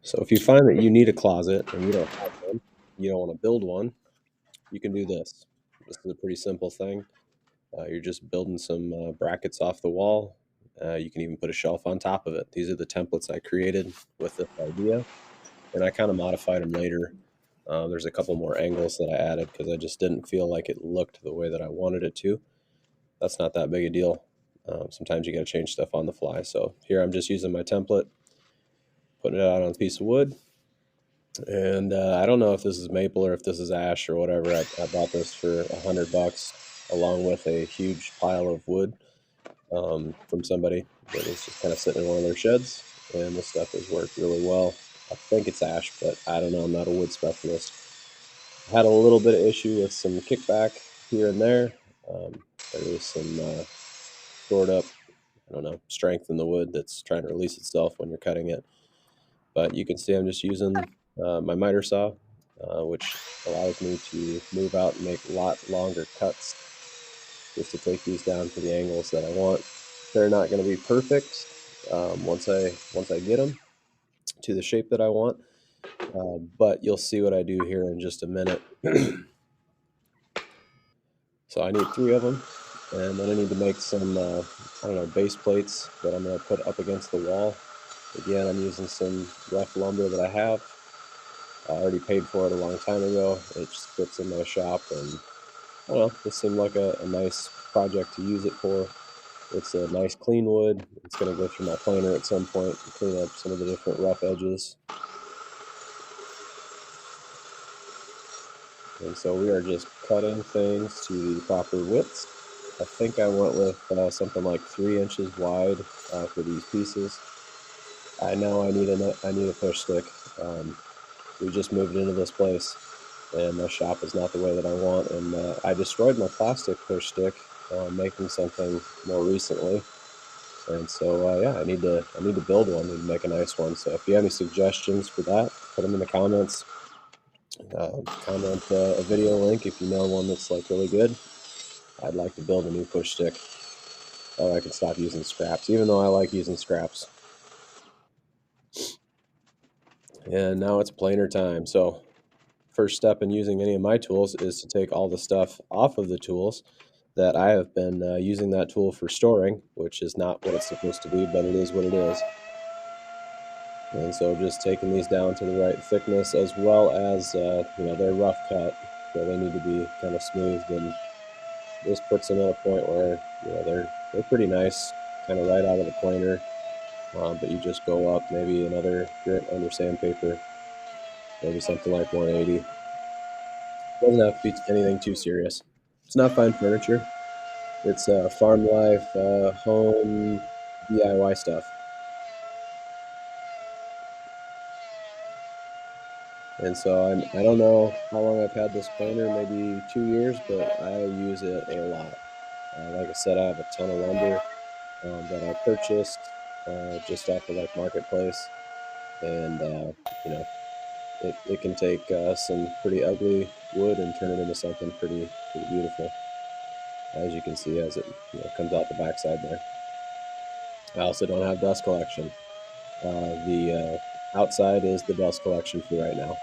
So if you find that you need a closet and you don't have one, you don't want to build one, you can do this. This is a pretty simple thing. You're just building some brackets off the wall. You can even put a shelf on top of it. These are the templates I created with this idea, and I kind of modified them later. There's a couple more angles that I added because I just didn't feel like it looked the way that I wanted it to. That's not that big a deal. Sometimes you got to change stuff on the fly. So here I'm just using my template, putting it out on a piece of wood. And I don't know if this is maple or if this is ash or whatever. I bought this for $100 along with a huge pile of wood from somebody that was just kind of sitting in one of their sheds. And this stuff has worked really well. I think it's ash, but I don't know. I'm not a wood specialist. Had a little bit of issue with some kickback here and there. There is some stored up, I don't know, strength in the wood that's trying to release itself when you're cutting it. But you can see I'm just using my miter saw, which allows me to move out and make a lot longer cuts just to take these down to the angles that I want. They're not going to be perfect once I get them to the shape that I want, but you'll see what I do here in just a minute. So I need 3 of them, and then I need to make some, I don't know, base plates that I'm going to put up against the wall. Again, I'm using some rough lumber that I have. I already paid for it a long time ago. It just fits in my shop, and I don't know, this seemed like a nice project to use it for. It's a nice clean wood. It's going to go through my planer at some point and clean up some of the different rough edges. And so we are just cutting things to the proper widths. I think I went with something like 3 inches wide for these pieces. I know I need a push stick. We just moved into this place, and my shop is not the way that I want. And I destroyed my plastic push stick making something more recently. And so yeah, I need to build one and make a nice one. So if you have any suggestions for that, put them in the comments. Comment a video link if you know one that's like really good. I'd like to build a new push stick. I can stop using scraps, even though I like using scraps. And now it's planer time. So first step in using any of my tools is to take all the stuff off of the tools that I have been using that tool for storing, which is not what it's supposed to be, but it is what it is. And so just taking these down to the right thickness, as well as, they're rough cut, so they need to be kind of smoothed, and this puts them at a point where, they're pretty nice, kind of right out of the planer, but you just go up maybe another grit on your sandpaper, maybe something like 180. Doesn't have to be anything too serious. It's not fine furniture. It's farm life, home DIY stuff. And so I don't know how long I've had this planer, maybe 2 years, but I use it a lot. Like I said, I have a ton of lumber that I purchased just off of like Marketplace, and it can take some pretty ugly wood and turn it into something pretty beautiful, as you can see as it comes out the backside there. I also don't have dust collection. The outside is the dust collection for right now.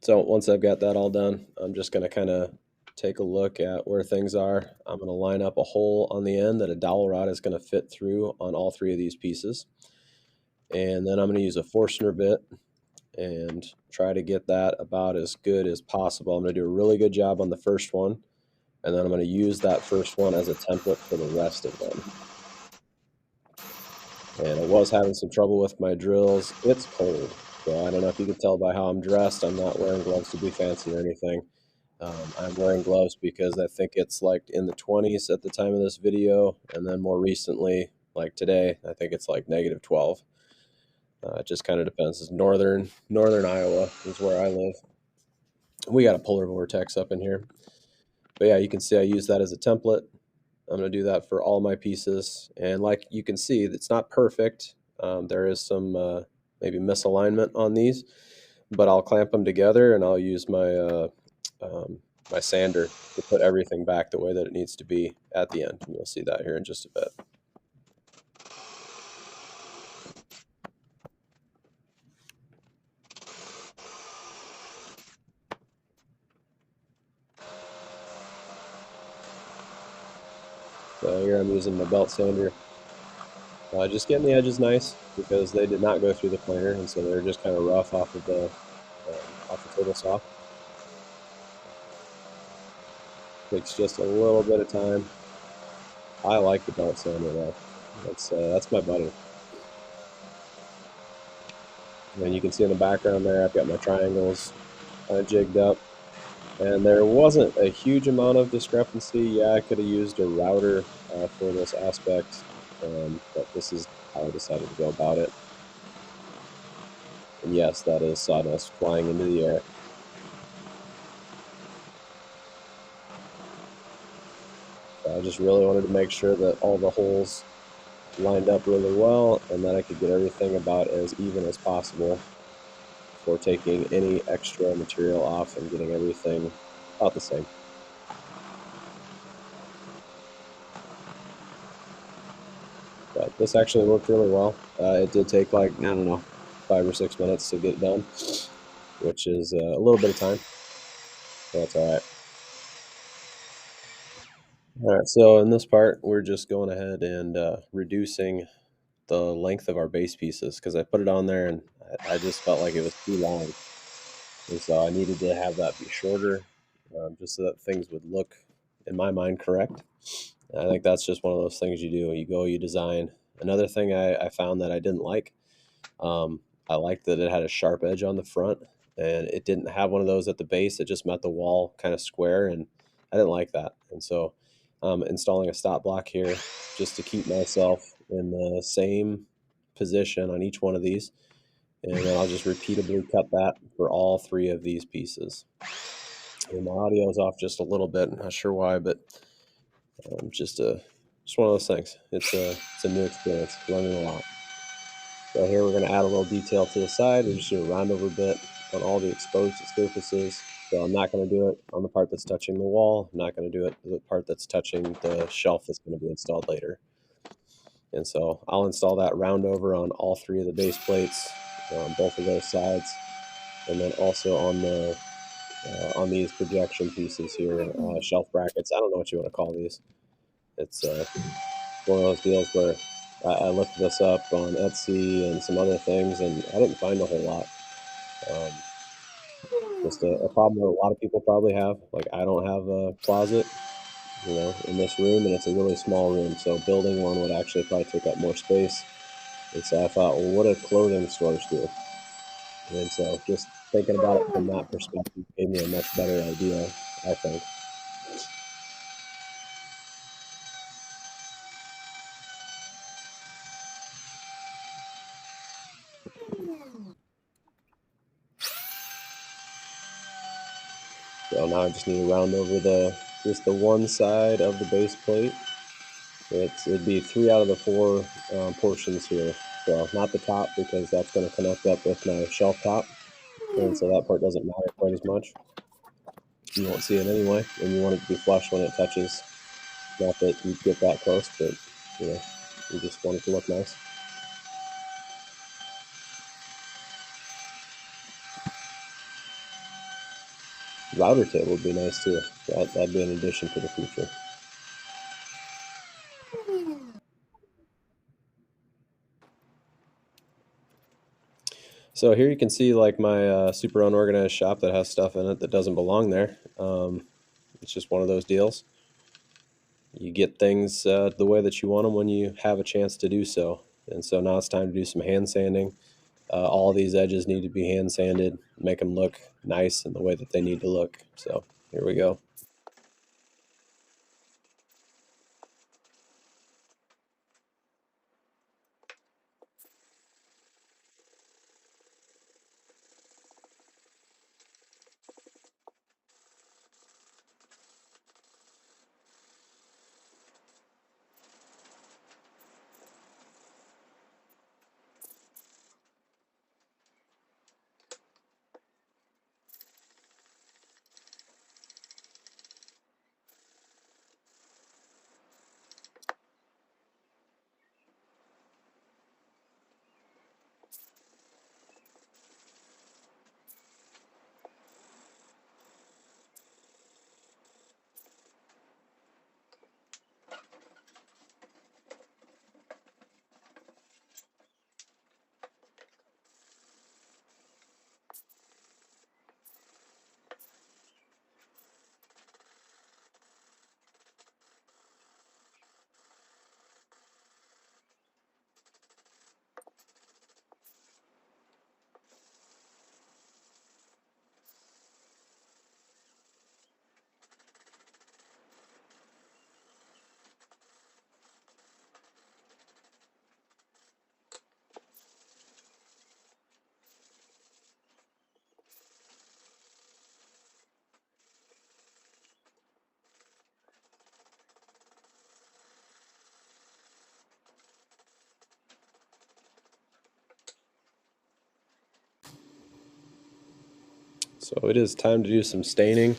So once I've got that all done, I'm just going to kind of take a look at where things are. I'm going to line up a hole on the end that a dowel rod is going to fit through on all 3 of these pieces. And then I'm going to use a Forstner bit and try to get that about as good as possible. I'm going to do a really good job on the first one, and then I'm going to use that first one as a template for the rest of them. And I was having some trouble with my drills. It's cold, so I don't know if you can tell by how I'm dressed. I'm not wearing gloves to be fancy or anything. I'm wearing gloves because I think it's like in the 20s at the time of this video, and then more recently, like today, I think it's like -12. It just kind of depends. It's northern Iowa is where I live. We got a polar vortex up in here. But yeah, you can see I use that as a template. I'm going to do that for all my pieces. And like you can see, it's not perfect. There is some maybe misalignment on these, but I'll clamp them together and I'll use my my sander to put everything back the way that it needs to be at the end. And you'll see that here in just a bit. So here I'm using my belt sander. Just getting the edges nice because they did not go through the planer, and so they're just kind of rough off of the table saw. Takes just a little bit of time. I like the belt sander though. That's my buddy. And you can see in the background there, I've got my triangles kind of jigged up. And there wasn't a huge amount of discrepancy. Yeah, I could have used a router for this aspect, but this is how I decided to go about it. And yes, that is sawdust flying into the air. So I just really wanted to make sure that all the holes lined up really well and that I could get everything about as even as possible before taking any extra material off and getting everything about the same. But this actually worked really well. It did take like, I don't know, 5 or 6 minutes to get it done, which is a little bit of time. But that's all right. All right, so in this part, we're just going ahead and reducing the length of our base pieces because I put it on there and I just felt like it was too long. And so I needed to have that be shorter just so that things would look, in my mind, correct. And I think that's just one of those things you do. You go, you design. Another thing I found that I didn't like, I liked that it had a sharp edge on the front and it didn't have one of those at the base. It just met the wall kind of square and I didn't like that. And so installing a stop block here just to keep myself in the same position on each one of these. And then I'll just repeatedly cut that for all 3 of these pieces. And my audio is off just a little bit. I'm not sure why, but just one of those things. It's a new experience, learning a lot. So here we're going to add a little detail to the side. We're just going to round over a bit on all the exposed surfaces. So I'm not going to do it on the part that's touching the wall. I'm not going to do it the part that's touching the shelf that's going to be installed later. And so I'll install that round over on all 3 of the base plates on both of those sides. And then also on these projection pieces here, shelf brackets. I don't know what you want to call these. It's one of those deals where I looked this up on Etsy and some other things, and I didn't find a whole lot. Just a problem that a lot of people probably have. Like I don't have a closet, in this room, and it's a really small room, so building one would actually probably take up more space. And so I thought, well, what do clothing stores do? And so just thinking about it from that perspective gave me a much better idea, I think. So now I just need to round over just the one side of the base plate. It'd be 3 out of the 4 portions here. So not the top because that's going to connect up with my shelf top. And so that part doesn't matter quite as much. You won't see it anyway, and you want it to be flush when it touches. Not that you get that close, but you just want it to look nice. Router table would be nice too. That'd be an addition for the future. So here you can see like my super unorganized shop that has stuff in it that doesn't belong there. It's just one of those deals. You get things the way that you want them when you have a chance to do so. And so now it's time to do some hand sanding. All these edges need to be hand sanded, make them look nice in the way that they need to look. So here we go. So it is time to do some staining.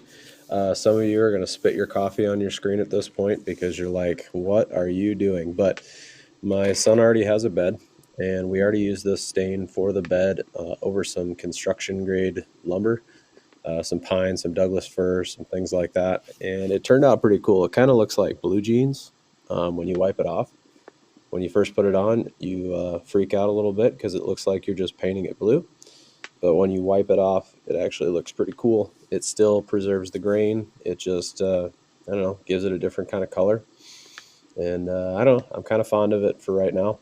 Some of you are going to spit your coffee on your screen at this point because you're like, what are you doing? But my son already has a bed, and we already used this stain for the bed over some construction grade lumber, some pine, some Douglas fir, some things like that. And it turned out pretty cool. It kind of looks like blue jeans when you wipe it off. When you first put it on, you freak out a little bit because it looks like you're just painting it blue. But when you wipe it off, it actually looks pretty cool. It still preserves the grain. It just, I don't know, gives it a different kind of color. And I don't know, I'm kind of fond of it for right now.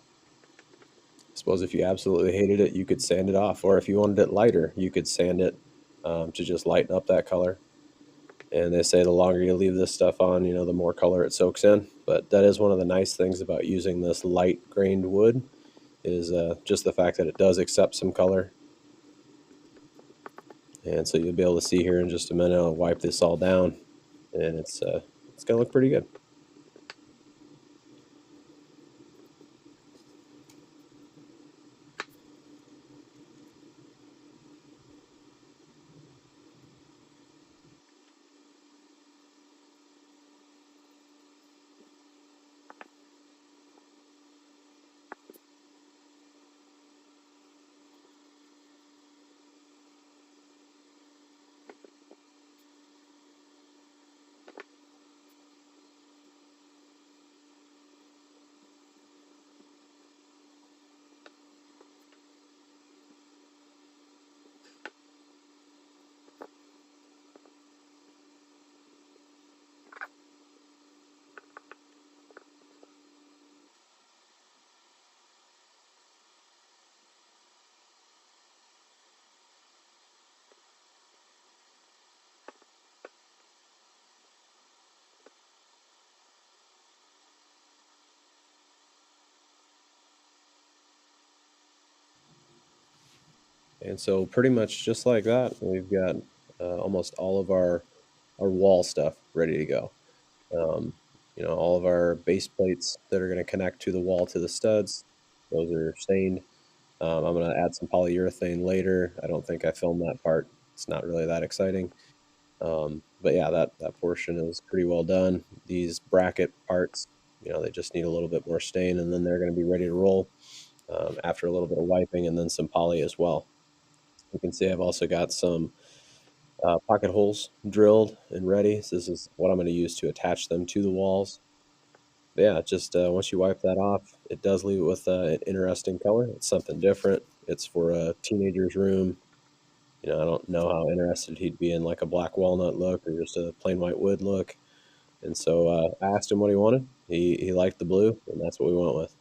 I suppose if you absolutely hated it, you could sand it off. Or if you wanted it lighter, you could sand it to just lighten up that color. And they say the longer you leave this stuff on, the more color it soaks in. But that is one of the nice things about using this light grained wood is just the fact that it does accept some color. And so you'll be able to see here in just a minute. I'll wipe this all down, and it's gonna look pretty good. And so pretty much just like that, we've got almost all of our wall stuff ready to go. Um, all of our base plates that are going to connect to the wall to the studs, those are stained. I'm going to add some polyurethane later. I don't think I filmed that part. It's not really that exciting. But yeah, that portion is pretty well done. These bracket parts, they just need a little bit more stain, and then they're going to be ready to roll after a little bit of wiping and then some poly as well. You can see I've also got some pocket holes drilled and ready. So this is what I'm going to use to attach them to the walls. But yeah, just once you wipe that off, it does leave it with an interesting color. It's something different. It's for a teenager's room. I don't know how interested he'd be in like a black walnut look or just a plain white wood look. And so I asked him what he wanted. He liked the blue, and that's what we went with.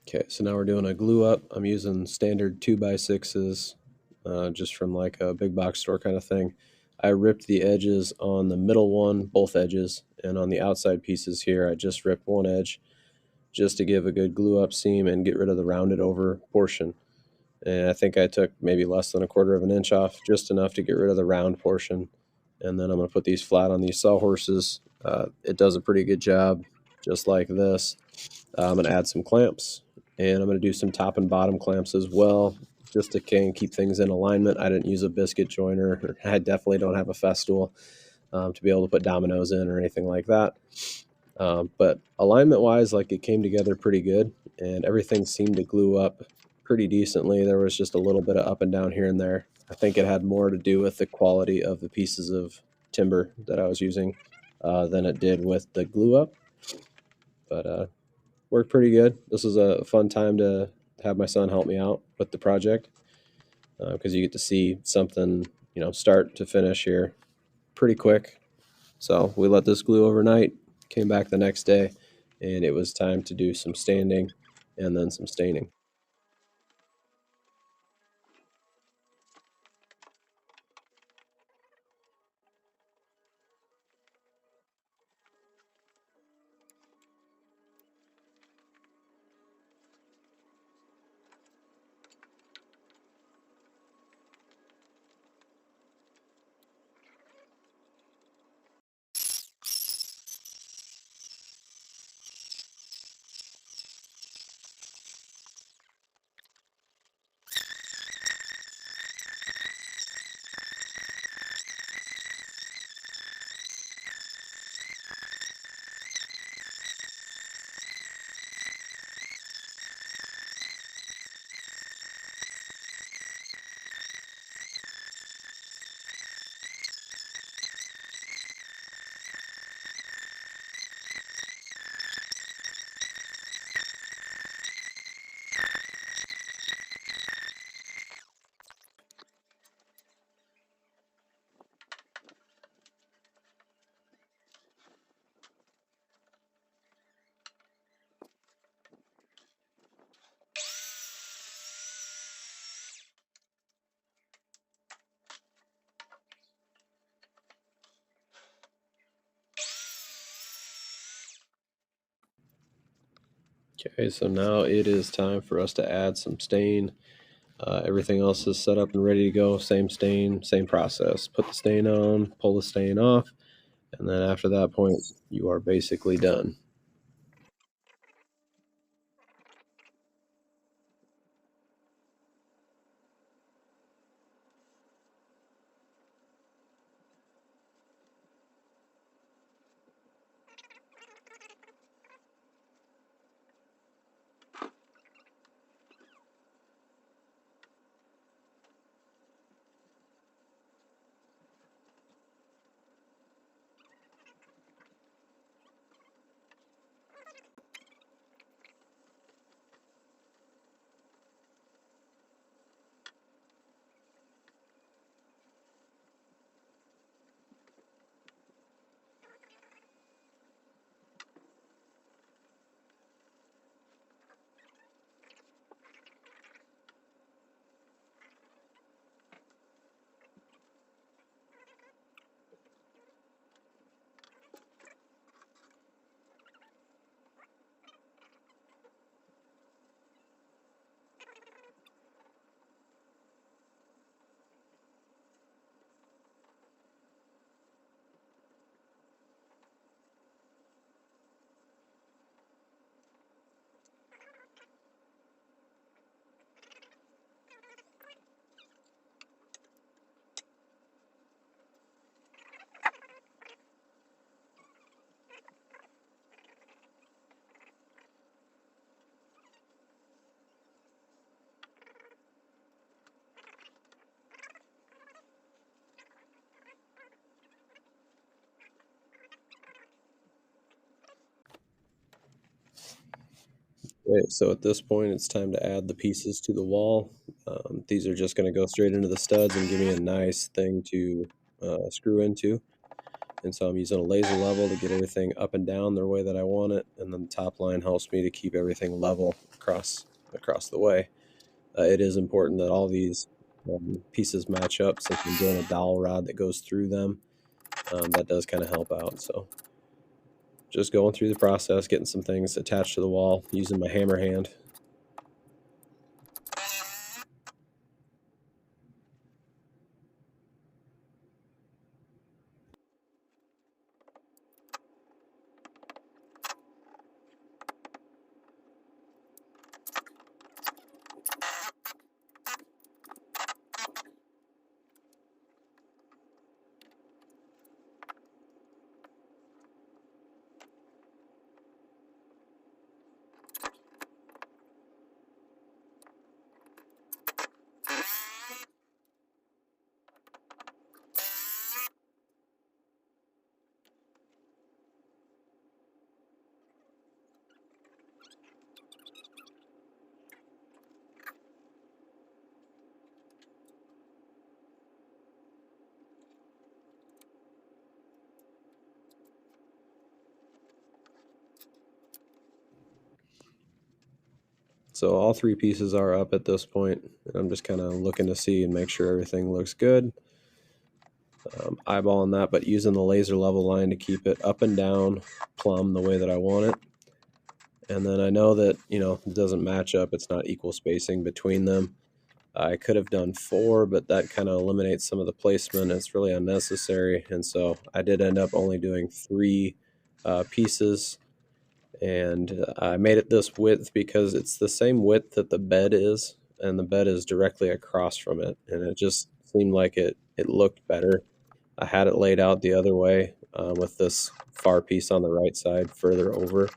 Okay, so now we're doing a glue up. I'm using standard 2x6s, just from like a big box store kind of thing. I ripped the edges on the middle one, both edges, and on the outside pieces here, I just ripped one edge just to give a good glue up seam and get rid of the rounded over portion. And I think I took maybe less than a quarter of an inch off, just enough to get rid of the round portion. And then I'm going to put these flat on these sawhorses. It does a pretty good job, just like this. I'm going to add some clamps, and I'm going to do some top and bottom clamps as well, just to keep things in alignment. I didn't use a biscuit joiner. I definitely don't have a Festool to be able to put dominoes in or anything like that. But alignment wise, like it came together pretty good, and everything seemed to glue up pretty decently. There was just a little bit of up and down here and there. I think it had more to do with the quality of the pieces of timber that I was using than it did with the glue up. But worked pretty good. This was a fun time to have my son help me out with the project because you get to see something, start to finish here pretty quick. So we let this glue overnight, came back the next day, and it was time to do some standing and then some staining. Okay, so now it is time for us to add some stain. Everything else is set up and ready to go. Same stain, same process. Put the stain on, pull the stain off, and then after that point, you are basically done. Okay, so at this point, it's time to add the pieces to the wall. These are just going to go straight into the studs and give me a nice thing to screw into. And so I'm using a laser level to get everything up and down the way that I want it, and then the top line helps me to keep everything level across the way. It is important that all these pieces match up, since I'm doing a dowel rod that goes through them. That does kind of help out. So just going through the process, getting some things attached to the wall, using my hammer hand. So all three pieces are up at this point, and I'm just kind of looking to see and make sure everything looks good. Eyeballing that, but using the laser level line to keep it up and down plumb the way that I want it. And then I know that, it doesn't match up. It's not equal spacing between them. I could have done 4, but that kind of eliminates some of the placement. It's really unnecessary. And so I did end up only doing 3 pieces. And I made it this width because it's the same width that the bed is, and the bed is directly across from it. And it just seemed like it looked better. I had it laid out the other way, with this far piece on the right side further over,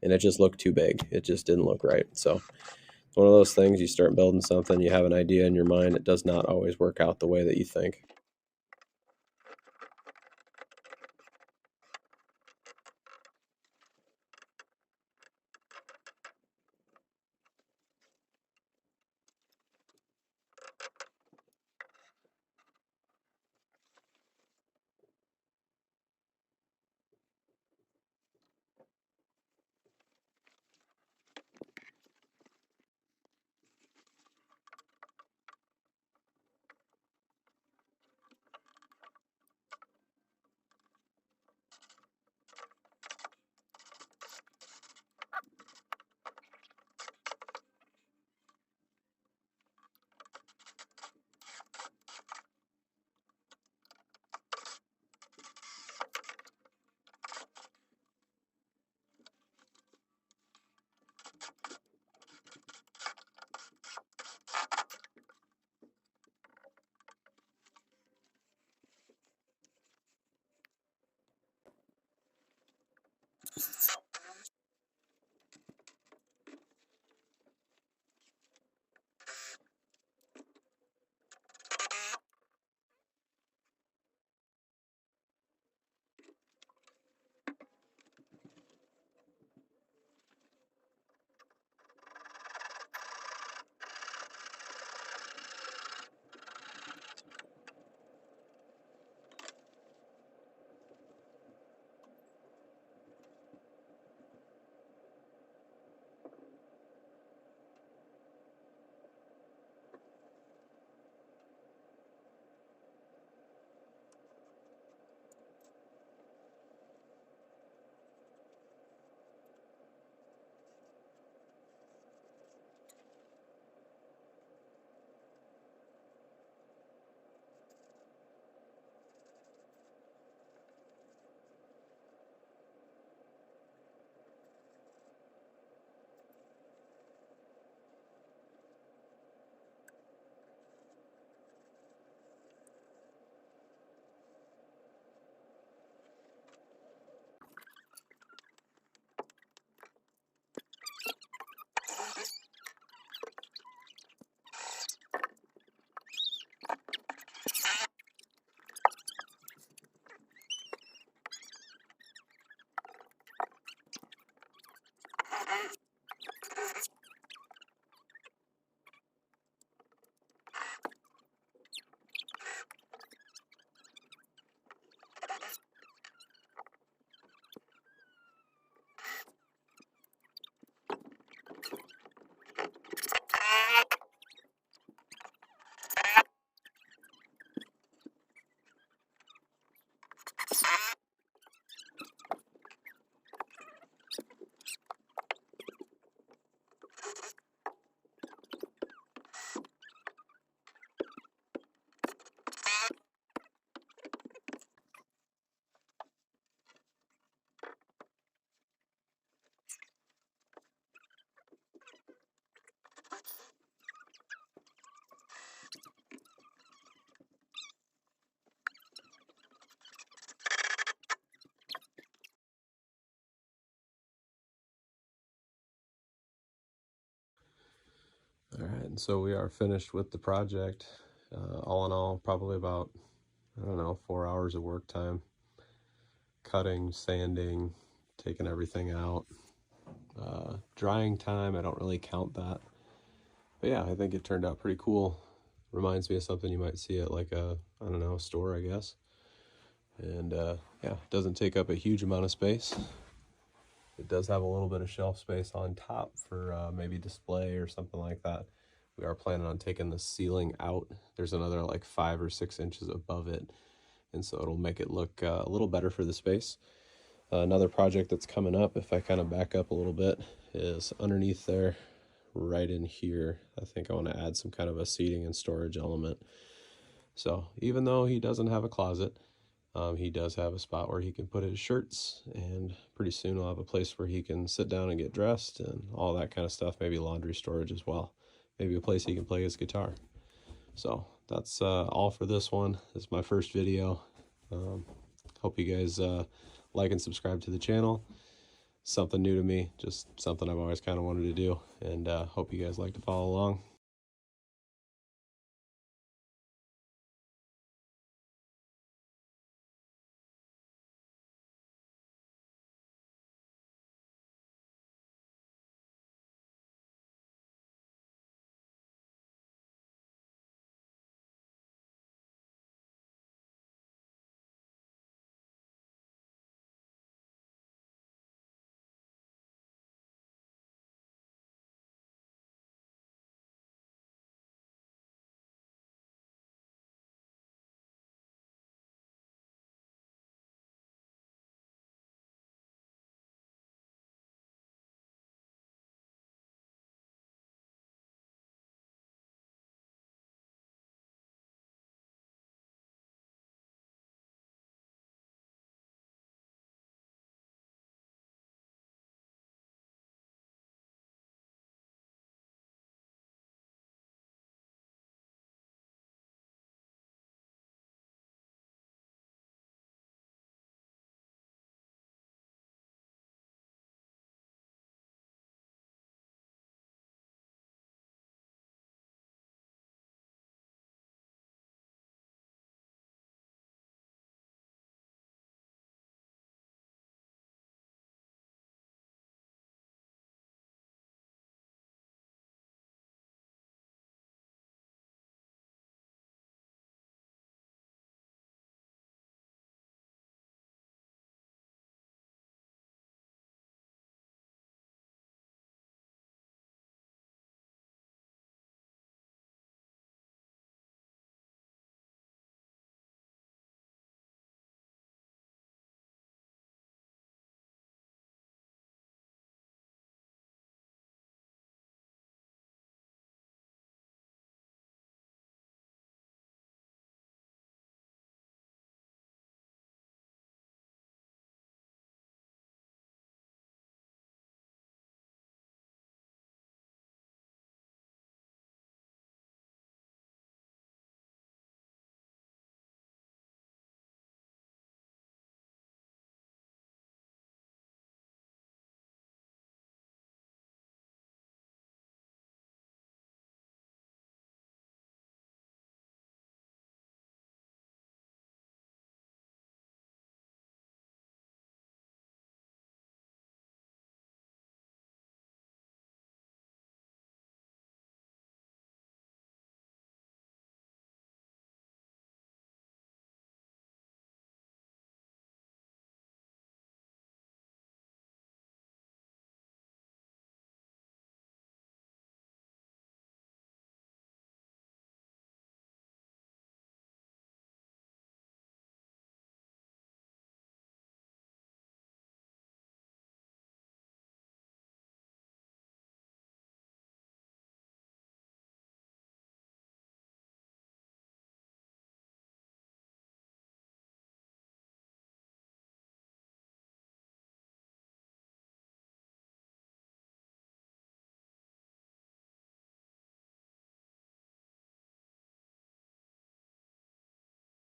and it just looked too big. It just didn't look right. So it's one of those things, you start building something, you have an idea in your mind, it does not always work out the way that you think. right, and so we are finished with the project. All in all, probably about, I don't know, 4 hours of work time. Cutting, sanding, taking everything out. Drying time, I don't really count that. But yeah, I think it turned out pretty cool. Reminds me of something you might see at like a, I don't know, a store, I guess. And yeah, it doesn't take up a huge amount of space. It does have a little bit of shelf space on top for maybe display or something like that. We are planning on taking the ceiling out. There's another like 5 or 6 inches above it, and so it'll make it look a little better for the space. Another project that's coming up, if I kind of back up a little bit, is underneath there, right in here. I think I want to add some kind of a seating and storage element. So even though he doesn't have a closet, he does have a spot where he can put his shirts, and pretty soon we'll have a place where he can sit down and get dressed and all that kind of stuff. Maybe laundry storage as well. Maybe a place he can play his guitar. So that's all for this one. This is my first video. Hope you guys like and subscribe to the channel. Something new to me, just something I've always kind of wanted to do, and hope you guys like to follow along.